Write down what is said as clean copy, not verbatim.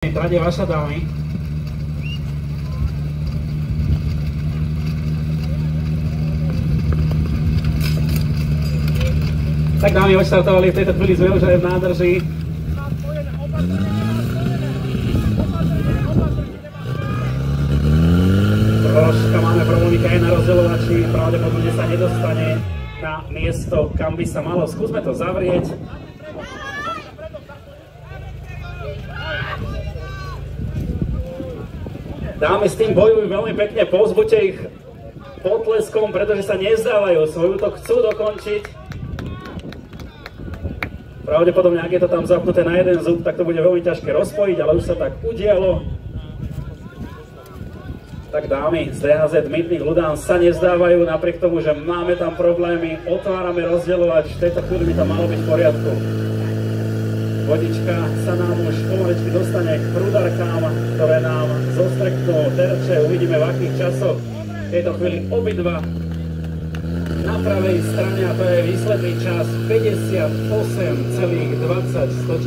Trade vaša, dámy. Tak dámy odštartovali v tejto chvíli sme už aj v nádrži. Troška máme problémika aj na rozdeľovači, pravdepodobne sa nedostane na miesto, kam by sa malo. Skúsme to zavrieť. Dámy s tým bojujú veľmi pekne, povzbuďte ich potleskom, pretože sa nezdávajú, svoj útok chcú dokončiť. Pravdepodobne, ak je to tam zapnuté na jeden zub, tak to bude veľmi ťažké rozpojiť, ale už sa tak udialo. Tak dámy z DHZ Mýtnych Ľudán sa nezdávajú, napriek tomu, že máme tam problémy, otvárame rozdeľovač, v tejto chvíli by to malo byť v poriadku. Vodička sa nám už pomaličky dostane k prúdarkám, ktoré nám zostreknú terče. Uvidíme v akých časoch. V tejto chvíli obidva na pravej strane a to je výsledný čas 58,20.